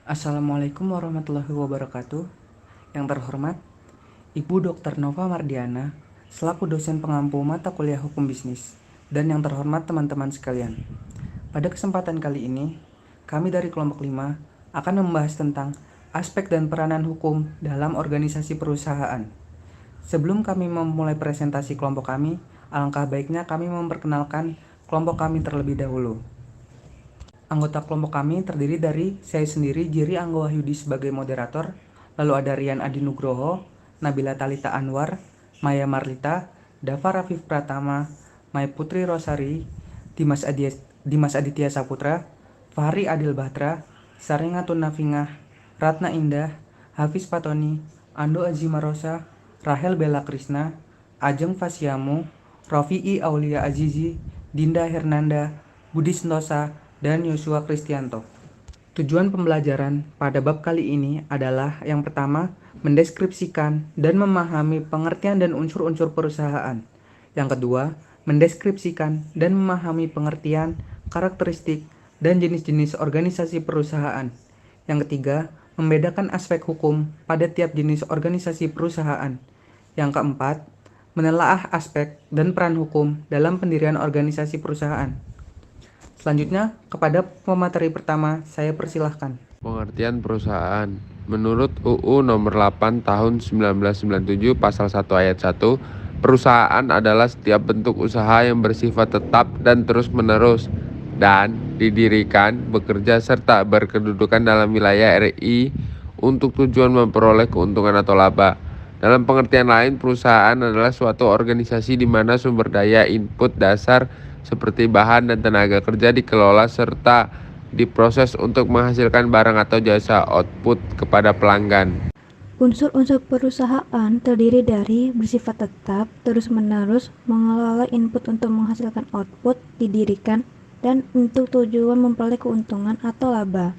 Assalamualaikum warahmatullahi wabarakatuh. Yang terhormat, Ibu Dr. Nova Mardiana, selaku dosen pengampu mata kuliah Hukum Bisnis, dan yang terhormat teman-teman sekalian. Pada kesempatan kali ini, kami dari kelompok 5 akan membahas tentang aspek dan peranan hukum dalam organisasi perusahaan. Sebelum kami memulai presentasi kelompok kami, alangkah baiknya kami memperkenalkan kelompok kami terlebih dahulu. Anggota kelompok kami terdiri dari saya sendiri, Jiri Angga Wahyudi sebagai moderator, lalu ada Rian Adi Nugroho, Nabila Talita Anwar, Maya Marlita, Dava Rafif Pratama, Mai Putri Rosari, Dimas Aditya Saputra, Fahri Adil Batra, Saringatun Nafingah, Ratna Indah, Hafiz Patoni, Ando Azimarosa, Rahel Bella Krisna, Ajeng Fasiamu, Rofi'i Aulia Azizi, Dinda Hernanda, Budi Sentosa, dan Yosua Kristianto. Tujuan pembelajaran pada bab kali ini adalah yang pertama, mendeskripsikan dan memahami pengertian dan unsur-unsur perusahaan. Yang kedua, mendeskripsikan dan memahami pengertian, karakteristik, dan jenis-jenis organisasi perusahaan. Yang ketiga, membedakan aspek hukum pada tiap jenis organisasi perusahaan. Yang keempat, menelaah aspek dan peran hukum dalam pendirian organisasi perusahaan. Selanjutnya, kepada pemateri pertama, saya persilahkan. Pengertian perusahaan. Menurut UU Nomor 8 Tahun 1997 Pasal 1 Ayat 1, perusahaan adalah setiap bentuk usaha yang bersifat tetap dan terus-menerus dan didirikan, bekerja serta berkedudukan dalam wilayah RI untuk tujuan memperoleh keuntungan atau laba. Dalam pengertian lain, perusahaan adalah suatu organisasi di mana sumber daya input dasar seperti bahan dan tenaga kerja dikelola serta diproses untuk menghasilkan barang atau jasa output kepada pelanggan. Unsur-unsur perusahaan terdiri dari bersifat tetap, terus-menerus, mengelola input untuk menghasilkan output, didirikan, dan untuk tujuan memperoleh keuntungan atau laba.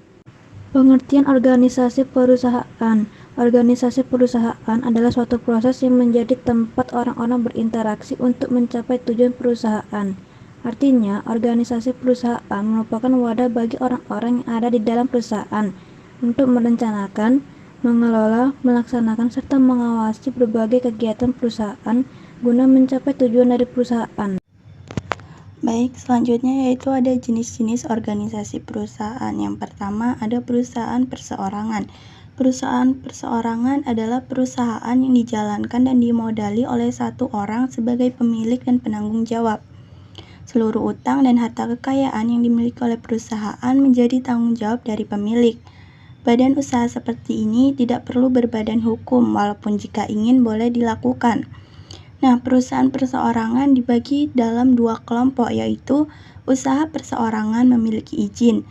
Pengertian organisasi perusahaan. Organisasi perusahaan adalah suatu proses yang menjadi tempat orang-orang berinteraksi untuk mencapai tujuan perusahaan. Artinya, organisasi perusahaan merupakan wadah bagi orang-orang yang ada di dalam perusahaan untuk merencanakan, mengelola, melaksanakan, serta mengawasi berbagai kegiatan perusahaan guna mencapai tujuan dari perusahaan. Baik, selanjutnya yaitu ada jenis-jenis organisasi perusahaan. Yang pertama ada perusahaan perseorangan. Perusahaan perseorangan adalah perusahaan yang dijalankan dan dimodali oleh satu orang sebagai pemilik dan penanggung jawab. Seluruh utang dan harta kekayaan yang dimiliki oleh perusahaan menjadi tanggung jawab dari pemilik. Badan usaha seperti ini tidak perlu berbadan hukum, walaupun jika ingin boleh dilakukan. Nah, perusahaan perseorangan dibagi dalam dua kelompok, yaitu usaha perseorangan memiliki izin,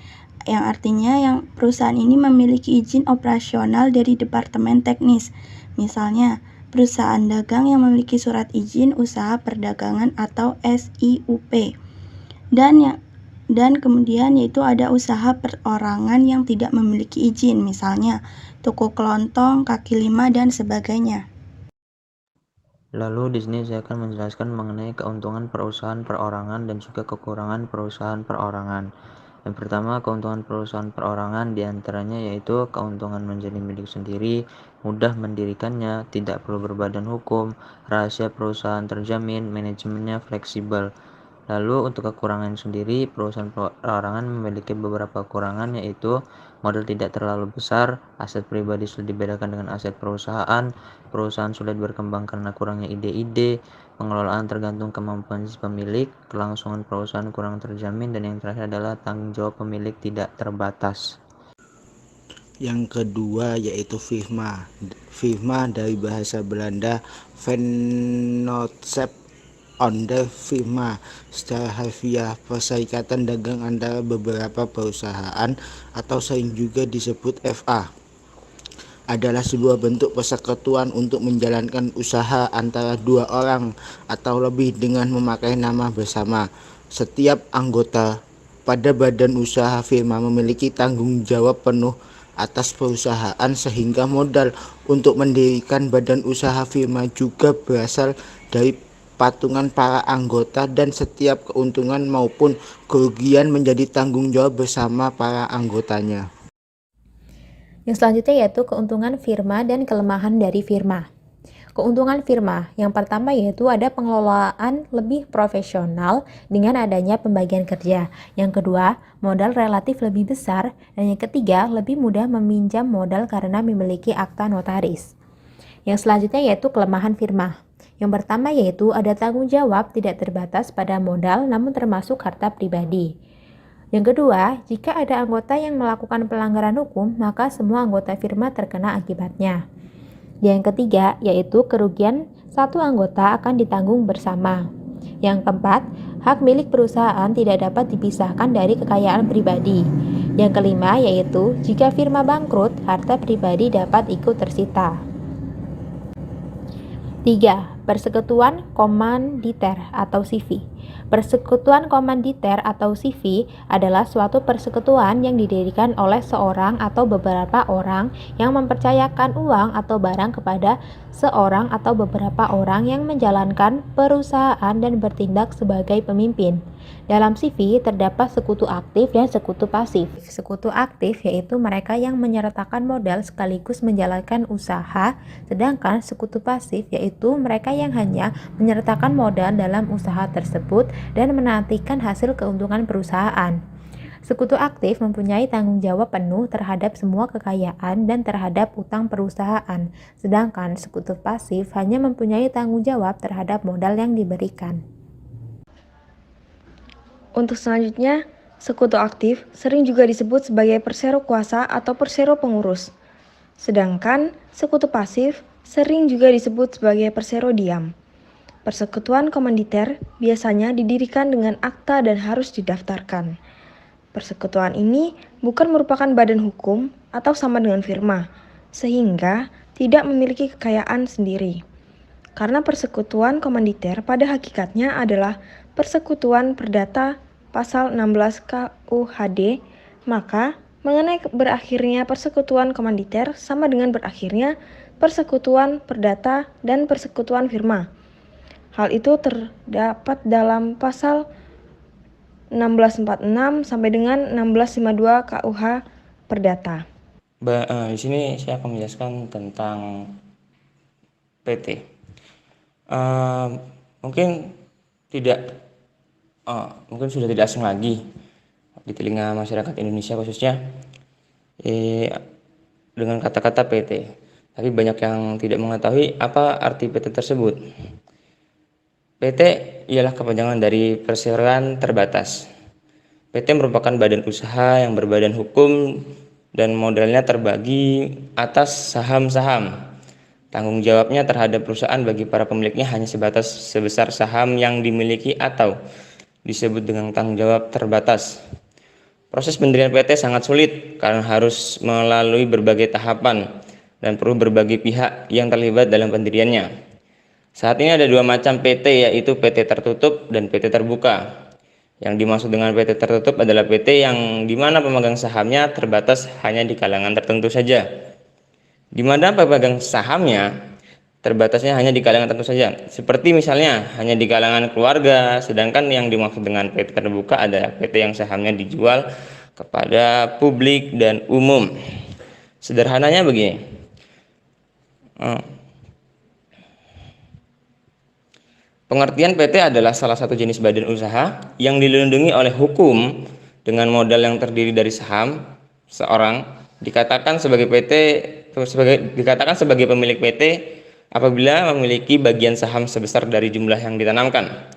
yang artinya perusahaan ini memiliki izin operasional dari Departemen Teknis. Misalnya, perusahaan dagang yang memiliki surat izin usaha perdagangan atau SIUP. Dan kemudian yaitu ada usaha perorangan yang tidak memiliki izin, misalnya toko kelontong, kaki lima, dan sebagainya. Lalu di sini saya akan menjelaskan mengenai keuntungan perusahaan perorangan dan juga kekurangan perusahaan perorangan. Yang pertama, keuntungan perusahaan perorangan diantaranya yaitu keuntungan menjadi milik sendiri, mudah mendirikannya, tidak perlu berbadan hukum, rahasia perusahaan terjamin, manajemennya fleksibel. Lalu untuk kekurangan sendiri, perusahaan perorangan memiliki beberapa kekurangan, yaitu modal tidak terlalu besar, aset pribadi sulit dibedakan dengan aset perusahaan, perusahaan sulit berkembang karena kurangnya ide-ide, pengelolaan tergantung kemampuan si pemilik, kelangsungan perusahaan kurang terjamin, dan yang terakhir adalah tanggung jawab pemilik tidak terbatas. Yang kedua yaitu firma. Firma dari bahasa Belanda vennootschap onder firma. Secara harfiah, perserikatan dagang antara beberapa perusahaan atau sering juga disebut FA adalah sebuah bentuk persekutuan untuk menjalankan usaha antara dua orang atau lebih dengan memakai nama bersama. Setiap anggota pada badan usaha firma memiliki tanggung jawab penuh atas perusahaan, sehingga modal untuk mendirikan badan usaha firma juga berasal dari patungan para anggota, dan setiap keuntungan maupun kerugian menjadi tanggung jawab bersama para anggotanya. Yang selanjutnya yaitu keuntungan firma dan kelemahan dari firma. Keuntungan firma yang pertama yaitu ada pengelolaan lebih profesional dengan adanya pembagian kerja. Yang kedua, modal relatif lebih besar. Dan yang ketiga, lebih mudah meminjam modal karena memiliki akta notaris. Yang selanjutnya yaitu kelemahan firma. Yang pertama yaitu ada tanggung jawab tidak terbatas pada modal namun termasuk harta pribadi. Yang kedua, jika ada anggota yang melakukan pelanggaran hukum, maka semua anggota firma terkena akibatnya. Yang ketiga, yaitu kerugian satu anggota akan ditanggung bersama. Yang keempat, hak milik perusahaan tidak dapat dipisahkan dari kekayaan pribadi. Yang kelima, yaitu jika firma bangkrut, harta pribadi dapat ikut tersita. 3. Persekutuan komanditer atau CV. Persekutuan komanditer atau CV adalah suatu persekutuan yang didirikan oleh seorang atau beberapa orang yang mempercayakan uang atau barang kepada seorang atau beberapa orang yang menjalankan perusahaan dan bertindak sebagai pemimpin. Dalam CV terdapat sekutu aktif dan sekutu pasif. Sekutu aktif yaitu mereka yang menyertakan modal sekaligus menjalankan usaha, sedangkan sekutu pasif yaitu mereka yang hanya menyertakan modal dalam usaha tersebut dan menantikan hasil keuntungan perusahaan. Sekutu aktif mempunyai tanggung jawab penuh terhadap semua kekayaan dan terhadap utang perusahaan, sedangkan sekutu pasif hanya mempunyai tanggung jawab terhadap modal yang diberikan. Untuk selanjutnya, sekutu aktif sering juga disebut sebagai persero kuasa atau persero pengurus. Sedangkan sekutu pasif sering juga disebut sebagai persero diam. Persekutuan komanditer biasanya didirikan dengan akta dan harus didaftarkan. Persekutuan ini bukan merupakan badan hukum atau sama dengan firma, sehingga tidak memiliki kekayaan sendiri. Karena persekutuan komanditer pada hakikatnya adalah persekutuan perdata pasal 16 KUHD, maka mengenai berakhirnya persekutuan komanditer sama dengan berakhirnya persekutuan perdata dan persekutuan firma. Hal itu terdapat dalam pasal 1646 sampai dengan 1652 KUH Perdata. Di sini saya akan menjelaskan tentang PT. Mungkin sudah tidak asing lagi di telinga masyarakat Indonesia khususnya dengan kata-kata PT. Tapi banyak yang tidak mengetahui apa arti PT tersebut. PT ialah kepanjangan dari perseroan terbatas. PT merupakan badan usaha yang berbadan hukum dan modalnya terbagi atas saham-saham. Tanggung jawabnya terhadap perusahaan bagi para pemiliknya hanya sebatas sebesar saham yang dimiliki atau disebut dengan tanggung jawab terbatas. Proses pendirian PT sangat sulit karena harus melalui berbagai tahapan dan perlu berbagai pihak yang terlibat dalam pendiriannya. Saat ini ada dua macam PT, yaitu PT tertutup dan PT terbuka. Yang dimaksud dengan PT tertutup adalah PT yang dimana pemegang sahamnya terbatas hanya di kalangan tertentu saja. Di mana pemegang sahamnya terbatasnya hanya di kalangan tertentu saja. Seperti misalnya hanya di kalangan keluarga, sedangkan yang dimaksud dengan PT terbuka adalah PT yang sahamnya dijual kepada publik dan umum. Sederhananya begini. Pengertian PT adalah salah satu jenis badan usaha yang dilindungi oleh hukum dengan modal yang terdiri dari saham seorang dikatakan sebagai pemilik PT apabila memiliki bagian saham sebesar dari jumlah yang ditanamkan.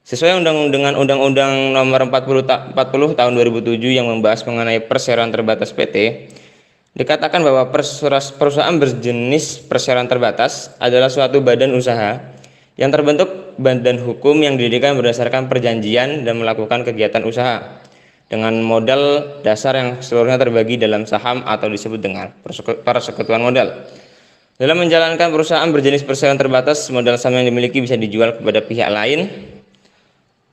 Sesuai dengan Undang-Undang Nomor 40 Tahun 2007 yang membahas mengenai perseroan terbatas PT, dikatakan bahwa perusahaan berjenis perseroan terbatas adalah suatu badan usaha yang terbentuk badan hukum yang didirikan berdasarkan perjanjian dan melakukan kegiatan usaha dengan modal dasar yang seluruhnya terbagi dalam saham atau disebut dengan persekutuan modal. Dalam menjalankan perusahaan berjenis perseroan terbatas, modal saham yang dimiliki bisa dijual kepada pihak lain.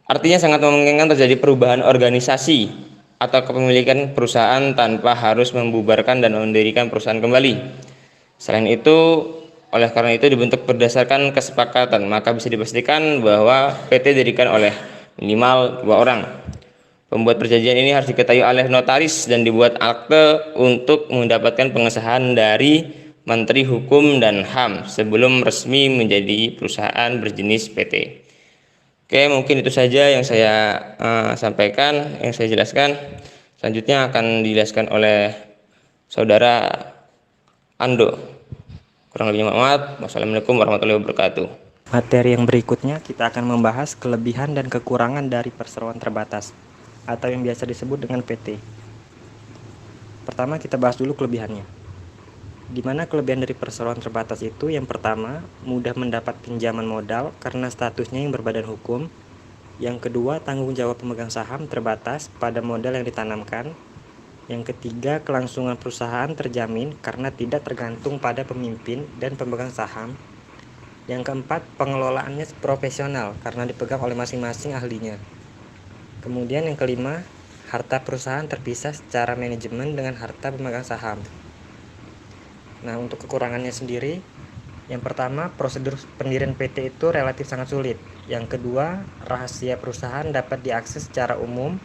Artinya sangat memungkinkan terjadi perubahan organisasi atau kepemilikan perusahaan tanpa harus membubarkan dan mendirikan perusahaan kembali. Selain itu, oleh karena itu dibentuk berdasarkan kesepakatan, maka bisa dipastikan bahwa PT didirikan oleh minimal 2 orang. Pembuat perjanjian ini harus diketahui oleh notaris dan dibuat akte untuk mendapatkan pengesahan dari Menteri Hukum dan HAM sebelum resmi menjadi perusahaan berjenis PT. Oke, mungkin itu saja yang saya sampaikan, yang saya jelaskan. Selanjutnya akan dijelaskan oleh Saudara Ando. Kurang lebihnya mohon maaf. Wassalamualaikum warahmatullahi wabarakatuh. Materi yang berikutnya kita akan membahas kelebihan dan kekurangan dari perseroan terbatas atau yang biasa disebut dengan PT. Pertama kita bahas dulu kelebihannya. Di mana kelebihan dari perseroan terbatas itu? Yang pertama, mudah mendapat pinjaman modal karena statusnya yang berbadan hukum. Yang kedua, tanggung jawab pemegang saham terbatas pada modal yang ditanamkan. Yang ketiga, kelangsungan perusahaan terjamin karena tidak tergantung pada pemimpin dan pemegang saham. Yang keempat, pengelolaannya profesional karena dipegang oleh masing-masing ahlinya. Kemudian yang kelima, harta perusahaan terpisah secara manajemen dengan harta pemegang saham. Nah, untuk kekurangannya sendiri, yang pertama, prosedur pendirian PT itu relatif sangat sulit. Yang kedua, rahasia perusahaan dapat diakses secara umum.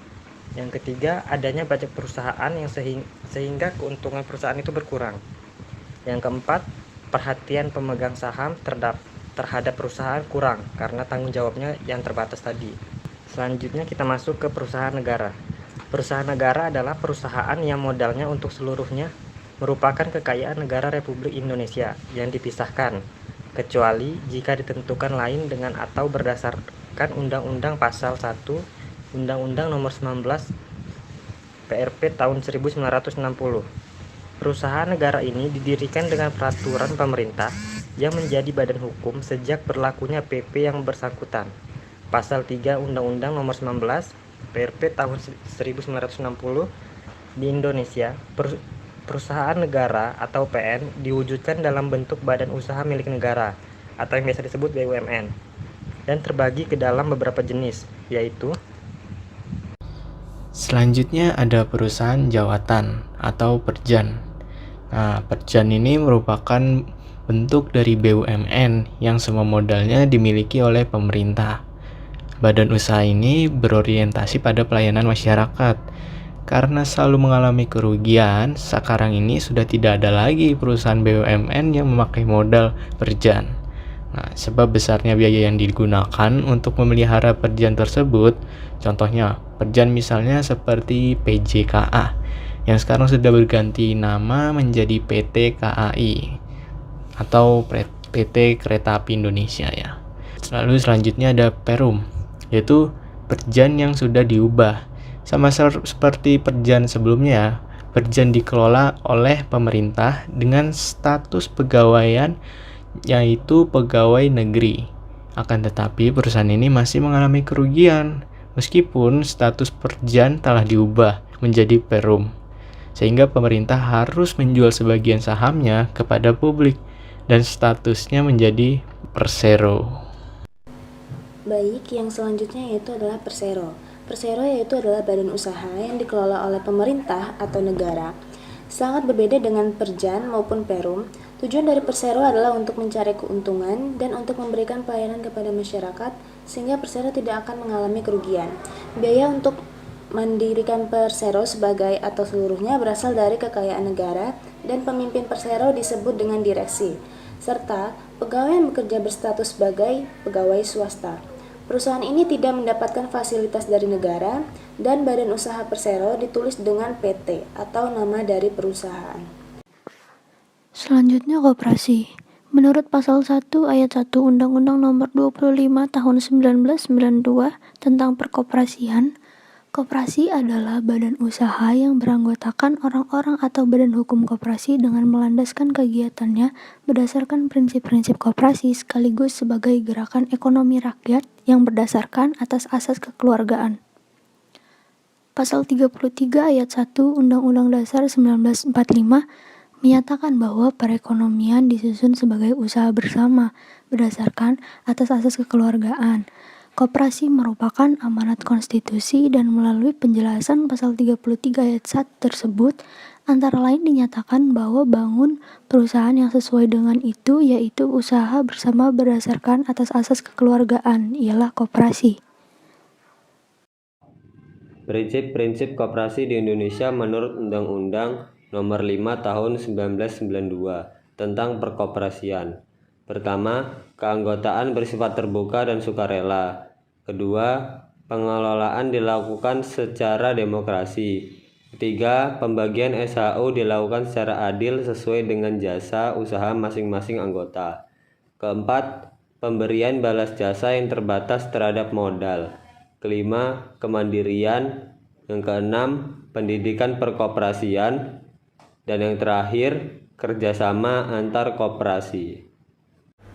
Yang ketiga, adanya banyak perusahaan yang sehingga keuntungan perusahaan itu berkurang. Yang keempat, perhatian pemegang saham terhadap perusahaan kurang karena tanggung jawabnya yang terbatas tadi. Selanjutnya kita masuk ke perusahaan negara. Perusahaan negara adalah perusahaan yang modalnya untuk seluruhnya merupakan kekayaan negara Republik Indonesia yang dipisahkan, kecuali jika ditentukan lain dengan atau berdasarkan Undang-Undang Pasal 1 Undang-Undang Nomor 19 PRP tahun 1960. Perusahaan negara ini didirikan dengan peraturan pemerintah yang menjadi badan hukum sejak berlakunya PP yang bersangkutan. Pasal 3 Undang-Undang Nomor 19 PRP tahun 1960 di Indonesia, perusahaan negara atau PN diwujudkan dalam bentuk badan usaha milik negara atau yang biasa disebut BUMN dan terbagi ke dalam beberapa jenis, yaitu selanjutnya ada perusahaan jawatan atau perjan. Nah, perjan ini merupakan bentuk dari BUMN yang semua modalnya dimiliki oleh pemerintah. Badan usaha ini berorientasi pada pelayanan masyarakat. Karena selalu mengalami kerugian, sekarang ini sudah tidak ada lagi perusahaan BUMN yang memakai modal perjan. Nah, sebab besarnya biaya yang digunakan untuk memelihara perjan tersebut, contohnya perjan misalnya seperti PJKA, yang sekarang sudah berganti nama menjadi PT KAI atau PT Kereta Api Indonesia ya. Lalu selanjutnya ada Perum, yaitu perjan yang sudah diubah. Sama seperti perjan sebelumnya, perjan dikelola oleh pemerintah dengan status pegawaian yaitu pegawai negeri. Akan tetapi perusahaan ini masih mengalami kerugian meskipun status perjan telah diubah menjadi Perum. Sehingga pemerintah harus menjual sebagian sahamnya kepada publik dan statusnya menjadi Persero. Baik, yang selanjutnya yaitu adalah Persero. Persero yaitu adalah badan usaha yang dikelola oleh pemerintah atau negara. Sangat berbeda dengan perjan maupun perum. Tujuan dari Persero adalah untuk mencari keuntungan dan untuk memberikan pelayanan kepada masyarakat sehingga Persero tidak akan mengalami kerugian. Biaya untuk mendirikan Persero sebagai atau seluruhnya berasal dari kekayaan negara dan pemimpin Persero disebut dengan direksi, serta pegawai yang bekerja berstatus sebagai pegawai swasta. Perusahaan ini tidak mendapatkan fasilitas dari negara dan badan usaha Persero ditulis dengan PT atau nama dari perusahaan. Selanjutnya koperasi. Menurut pasal 1 ayat 1 Undang-Undang Nomor 25 Tahun 1992 tentang perkoperasian, koperasi adalah badan usaha yang beranggotakan orang-orang atau badan hukum koperasi dengan melandaskan kegiatannya berdasarkan prinsip-prinsip koperasi sekaligus sebagai gerakan ekonomi rakyat yang berdasarkan atas asas kekeluargaan. Pasal 33 ayat 1 Undang-Undang Dasar 1945 menyatakan bahwa perekonomian disusun sebagai usaha bersama berdasarkan atas asas kekeluargaan. Koperasi merupakan amanat konstitusi dan melalui penjelasan pasal 33 ayat 1 tersebut antara lain dinyatakan bahwa bangun perusahaan yang sesuai dengan itu yaitu usaha bersama berdasarkan atas asas kekeluargaan ialah koperasi. Prinsip-prinsip koperasi di Indonesia menurut Undang-Undang Nomor 5 Tahun 1992 tentang perkoperasian. Pertama, keanggotaan bersifat terbuka dan sukarela. Kedua, pengelolaan dilakukan secara demokrasi. Ketiga, pembagian SHU dilakukan secara adil sesuai dengan jasa usaha masing-masing anggota. Keempat, pemberian balas jasa yang terbatas terhadap modal. Kelima, kemandirian. Yang keenam, pendidikan perkoperasian. Dan yang terakhir, kerjasama antar koperasi.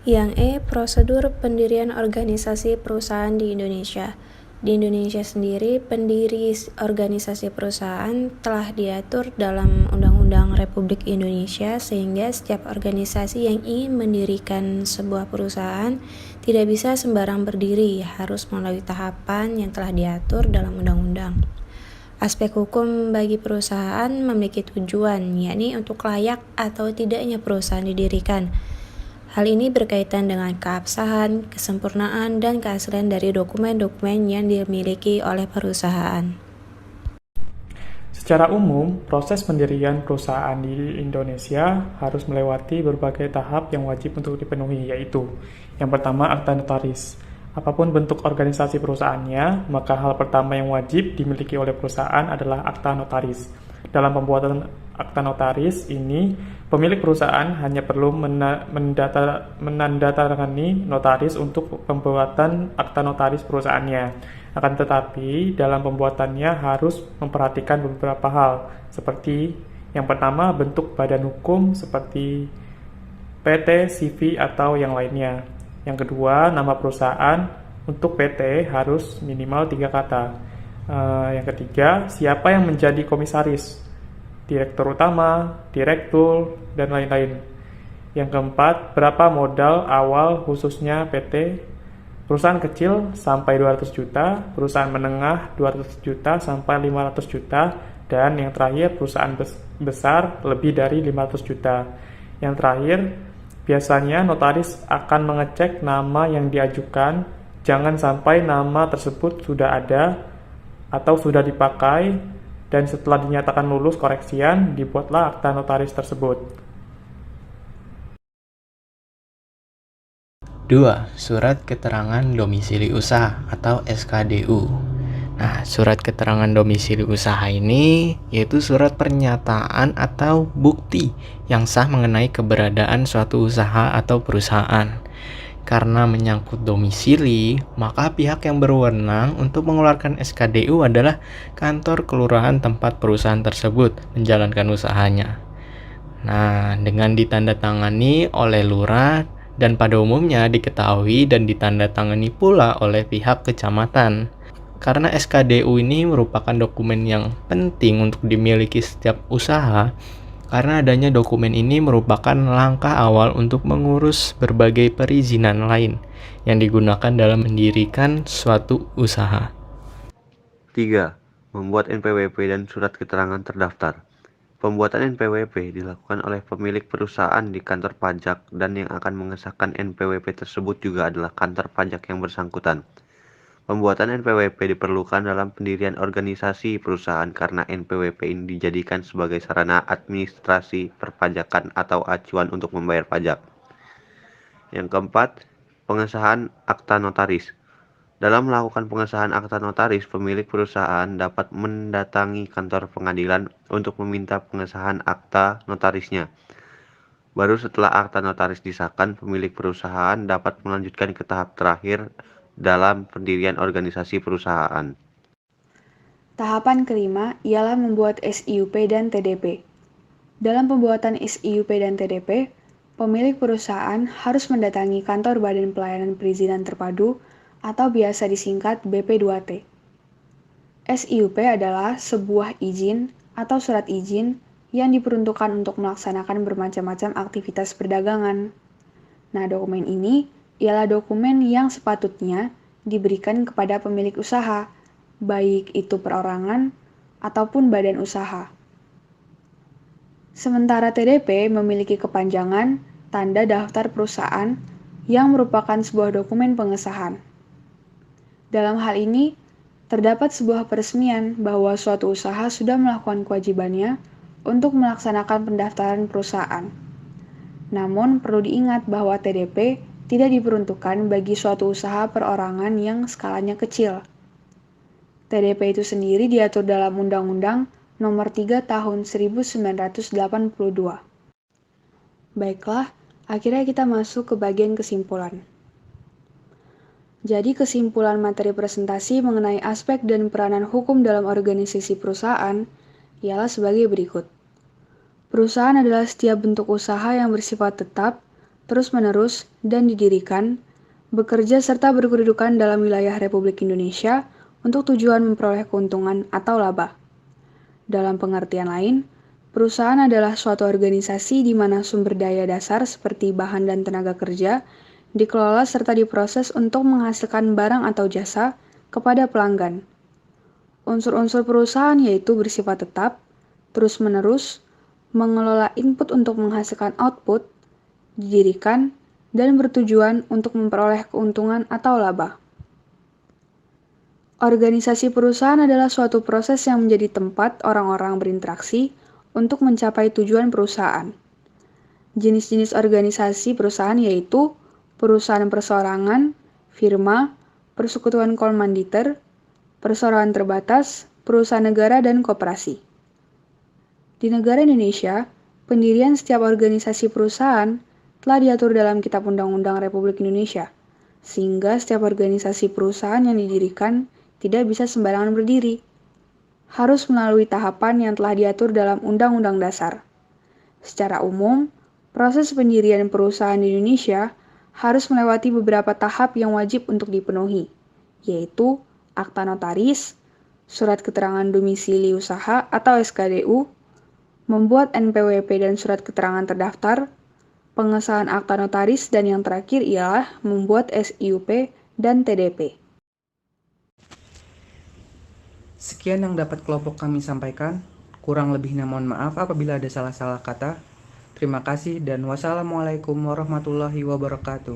Yang E, prosedur pendirian organisasi perusahaan di Indonesia. Di Indonesia sendiri, pendiri organisasi perusahaan telah diatur dalam Undang-Undang Republik Indonesia sehingga setiap organisasi yang ingin mendirikan sebuah perusahaan tidak bisa sembarang berdiri, harus melalui tahapan yang telah diatur dalam undang-undang. Aspek hukum bagi perusahaan memiliki tujuan, yakni untuk layak atau tidaknya perusahaan didirikan. Hal ini berkaitan dengan keabsahan, kesempurnaan, dan keaslian dari dokumen-dokumen yang dimiliki oleh perusahaan. Secara umum, proses pendirian perusahaan di Indonesia harus melewati berbagai tahap yang wajib untuk dipenuhi, yaitu yang pertama, akta notaris. Apapun bentuk organisasi perusahaannya, maka hal pertama yang wajib dimiliki oleh perusahaan adalah akta notaris. Dalam pembuatan akta notaris ini, pemilik perusahaan hanya perlu menandatangani notaris untuk pembuatan akta notaris perusahaannya. Akan tetapi, dalam pembuatannya harus memperhatikan beberapa hal, seperti yang pertama, bentuk badan hukum seperti PT, CV, atau yang lainnya. Yang kedua, nama perusahaan untuk PT harus minimal 3 kata. Yang ketiga, siapa yang menjadi komisaris, direktur utama, direktur, dan lain-lain. Yang keempat, berapa modal awal khususnya PT, perusahaan kecil sampai 200 juta, perusahaan menengah 200 juta sampai 500 juta, dan yang terakhir perusahaan besar lebih dari 500 juta. Yang terakhir, biasanya notaris akan mengecek nama yang diajukan, jangan sampai nama tersebut sudah ada atau sudah dipakai, dan setelah dinyatakan lulus koreksian, dibuatlah akta notaris tersebut. 2. Surat keterangan domisili usaha atau SKDU. Nah, surat keterangan domisili usaha ini yaitu surat pernyataan atau bukti yang sah mengenai keberadaan suatu usaha atau perusahaan. Karena menyangkut domisili, maka pihak yang berwenang untuk mengeluarkan SKDU adalah kantor kelurahan tempat perusahaan tersebut menjalankan usahanya. Nah, dengan ditandatangani oleh lurah dan pada umumnya diketahui dan ditandatangani pula oleh pihak kecamatan. Karena SKDU ini merupakan dokumen yang penting untuk dimiliki setiap usaha, karena adanya dokumen ini merupakan langkah awal untuk mengurus berbagai perizinan lain yang digunakan dalam mendirikan suatu usaha. 3. Membuat NPWP dan surat keterangan terdaftar. Pembuatan NPWP dilakukan oleh pemilik perusahaan di kantor pajak, dan yang akan mengesahkan NPWP tersebut juga adalah kantor pajak yang bersangkutan. Pembuatan NPWP diperlukan dalam pendirian organisasi perusahaan karena NPWP ini dijadikan sebagai sarana administrasi perpajakan atau acuan untuk membayar pajak. Yang keempat, pengesahan akta notaris. Dalam melakukan pengesahan akta notaris, pemilik perusahaan dapat mendatangi kantor pengadilan untuk meminta pengesahan akta notarisnya. Baru setelah akta notaris disahkan, pemilik perusahaan dapat melanjutkan ke tahap terakhir dalam pendirian organisasi perusahaan. Tahapan kelima ialah membuat SIUP dan TDP. Dalam pembuatan SIUP dan TDP, pemilik perusahaan harus mendatangi kantor Badan Pelayanan Perizinan Terpadu atau biasa disingkat BP2T. SIUP adalah sebuah izin atau surat izin yang diperuntukkan untuk melaksanakan bermacam-macam aktivitas perdagangan. Nah, dokumen ini ialah dokumen yang sepatutnya diberikan kepada pemilik usaha, baik itu perorangan ataupun badan usaha. Sementara TDP memiliki kepanjangan tanda daftar perusahaan yang merupakan sebuah dokumen pengesahan. Dalam hal ini, terdapat sebuah peresmian bahwa suatu usaha sudah melakukan kewajibannya untuk melaksanakan pendaftaran perusahaan. Namun, perlu diingat bahwa TDP tidak diperuntukkan bagi suatu usaha perorangan yang skalanya kecil. TDP itu sendiri diatur dalam Undang-Undang Nomor 3 Tahun 1982. Baiklah, akhirnya kita masuk ke bagian kesimpulan. Jadi kesimpulan materi presentasi mengenai aspek dan peranan hukum dalam organisasi perusahaan ialah sebagai berikut. Perusahaan adalah setiap bentuk usaha yang bersifat tetap, terus-menerus, dan didirikan, bekerja serta berkedudukan dalam wilayah Republik Indonesia untuk tujuan memperoleh keuntungan atau laba. Dalam pengertian lain, perusahaan adalah suatu organisasi di mana sumber daya dasar seperti bahan dan tenaga kerja dikelola serta diproses untuk menghasilkan barang atau jasa kepada pelanggan. Unsur-unsur perusahaan yaitu bersifat tetap, terus-menerus, mengelola input untuk menghasilkan output, didirikan, dan bertujuan untuk memperoleh keuntungan atau laba. Organisasi perusahaan adalah suatu proses yang menjadi tempat orang-orang berinteraksi untuk mencapai tujuan perusahaan. Jenis-jenis organisasi perusahaan yaitu perusahaan perseorangan, firma, persekutuan komanditer, perseroan terbatas, perusahaan negara, dan koperasi. Di negara Indonesia, pendirian setiap organisasi perusahaan telah diatur dalam Kitab Undang-Undang Republik Indonesia, sehingga setiap organisasi perusahaan yang didirikan tidak bisa sembarangan berdiri. Harus melalui tahapan yang telah diatur dalam Undang-Undang Dasar. Secara umum, proses pendirian perusahaan di Indonesia harus melewati beberapa tahap yang wajib untuk dipenuhi, yaitu akta notaris, surat keterangan domisili usaha atau SKDU, membuat NPWP dan surat keterangan terdaftar, pengesahan akta notaris, dan yang terakhir ialah membuat SIUP dan TDP. Sekian yang dapat kelompok kami sampaikan. Kurang lebihnya mohon maaf apabila ada salah-salah kata. Terima kasih dan wassalamualaikum warahmatullahi wabarakatuh.